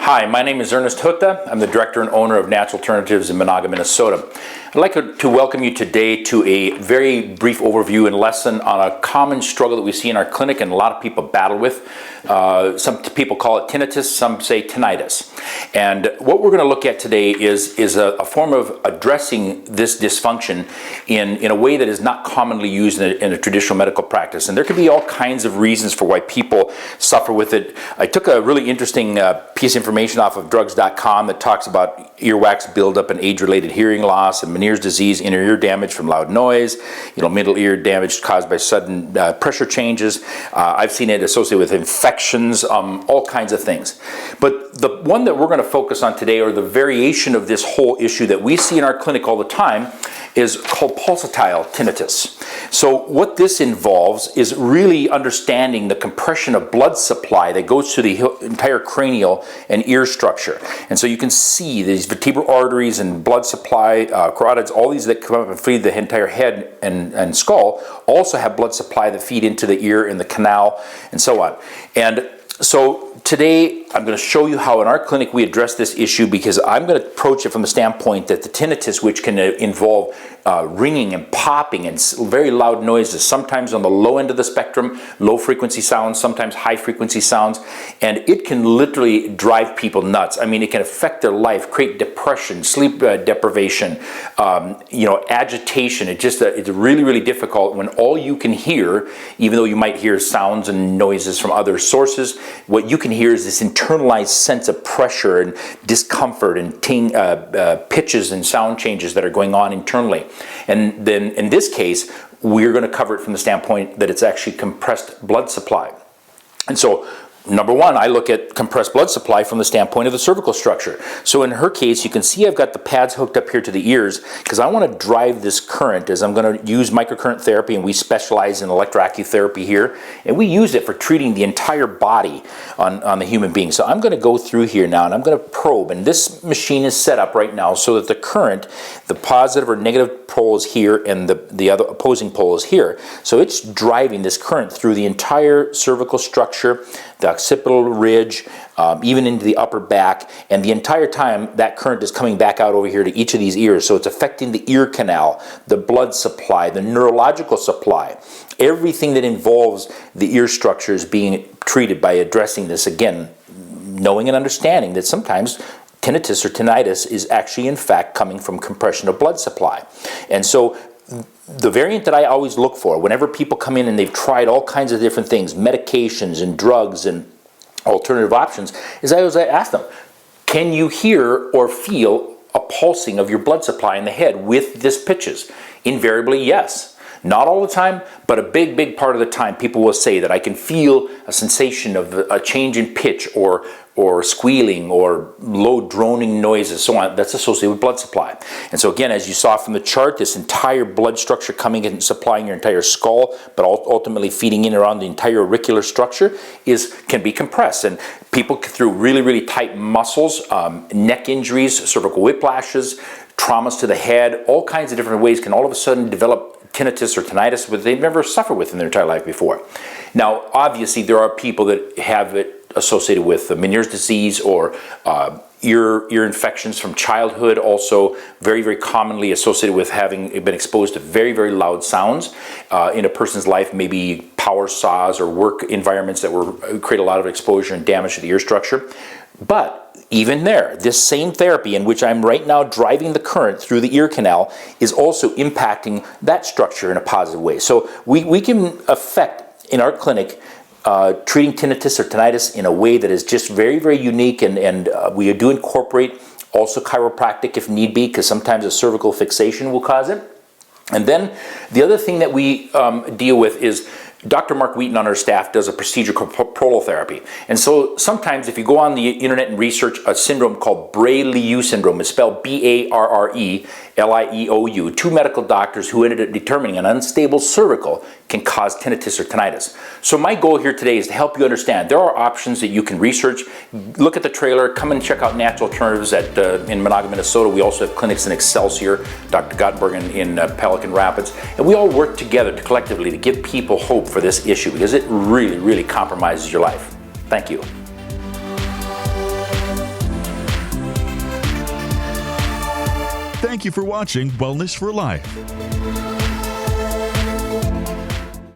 Hi, my name is Ernest Hutta. I'm the director and owner of Natural Alternatives in Monaga, Minnesota. I'd like to welcome you today to a very brief overview and lesson on a common struggle that we see in our clinic and a lot of people battle with. Some people call it tinnitus, some say tinnitus. And what we're going to look at today is a form of addressing this dysfunction in a way that is not commonly used in a traditional medical practice. And there could be all kinds of reasons for why people suffer with it. I took a really interesting piece of information off of drugs.com that talks about earwax buildup and age-related hearing loss and Meniere's disease, inner ear damage from loud noise, middle ear damage caused by sudden pressure changes. I've seen it associated with infections, all kinds of things. But the one that we're going to focus on today, or the variation of this whole issue that we see in our clinic all the time, is called pulsatile tinnitus. So what this involves is really understanding the compression of blood supply that goes to the entire cranial and ear structure. And so you can see these vertebral arteries and blood supply, carotids, all these that come up and feed the entire head and skull also have blood supply that feed into the ear and the canal and so on. And so today I'm going to show you how in our clinic we address this issue, because I'm going to approach it from the standpoint that the tinnitus, which can involve ringing and popping and very loud noises, sometimes on the low end of the spectrum, low frequency sounds, sometimes high frequency sounds, and it can literally drive people nuts. I mean, it can affect their life, create depression, sleep deprivation, agitation. It's really, really difficult when all you can hear, even though you might hear sounds and noises from other sources, what you can hear is this internalized sense of pressure and discomfort and pitches and sound changes that are going on internally. And then in this case, we're going to cover it from the standpoint that it's actually compressed blood supply. And so, number one, I look at compressed blood supply from the standpoint of the cervical structure. So in her case, you can see I've got the pads hooked up here to the ears because I want to drive this current, as I'm going to use microcurrent therapy, and we specialize in electroacutherapy here, and we use it for treating the entire body on the human being. So I'm going to go through here now and I'm going to probe, and this machine is set up right now so that the current, the positive or negative pole is here and the other opposing pole is here. So it's driving this current through the entire cervical structure, the occipital ridge, even into the upper back, and the entire time that current is coming back out over here to each of these ears. So it's affecting the ear canal, the blood supply, the neurological supply. Everything that involves the ear structure is being treated by addressing this, again, knowing and understanding that sometimes tinnitus or tinnitus is actually in fact coming from compression of blood supply. And so the variant that I always look for whenever people come in and they've tried all kinds of different things, medications and drugs and alternative options, is I always ask them, can you hear or feel a pulsing of your blood supply in the head with this pitches? Invariably, yes. Not all the time, but a big part of the time people will say that I can feel a sensation of a change in pitch or squealing or low droning noises, so on, that's associated with blood supply. And so again, as you saw from the chart, this entire blood structure coming in and supplying your entire skull, but ultimately feeding in around the entire auricular structure can be compressed. And people through really tight muscles, neck injuries, cervical whiplashes, traumas to the head, all kinds of different ways can all of a sudden develop tinnitus or tinnitus that they've never suffered with in their entire life before. Now, obviously, there are people that have it associated with Meniere's disease or ear infections from childhood, also very commonly associated with having been exposed to very loud sounds in a person's life, maybe power saws or work environments that create a lot of exposure and damage to the ear structure. But even there, this same therapy in which I'm right now driving the current through the ear canal is also impacting that structure in a positive way. So we can affect, in our clinic, treating tinnitus or tinnitus in a way that is just very unique, and we do incorporate also chiropractic if need be, because sometimes a cervical fixation will cause it. And then the other thing that we deal with is Dr. Mark Wheaton on our staff does a procedure called prolotherapy. And so sometimes if you go on the internet and research a syndrome called Bray-Liu syndrome, it's spelled B-A-R-R-E-L-I-E-O-U, two medical doctors who ended up determining an unstable cervical can cause tinnitus or tinnitus. So my goal here today is to help you understand there are options that you can research. Look at the trailer, come and check out Natural Alternatives in Monaga, Minnesota. We also have clinics in Excelsior, Dr. Gottenberg in Pelican Rapids, and we all work together collectively to give people hope for this issue, because it really compromises your life. Thank you. Thank you for watching Wellness for Life.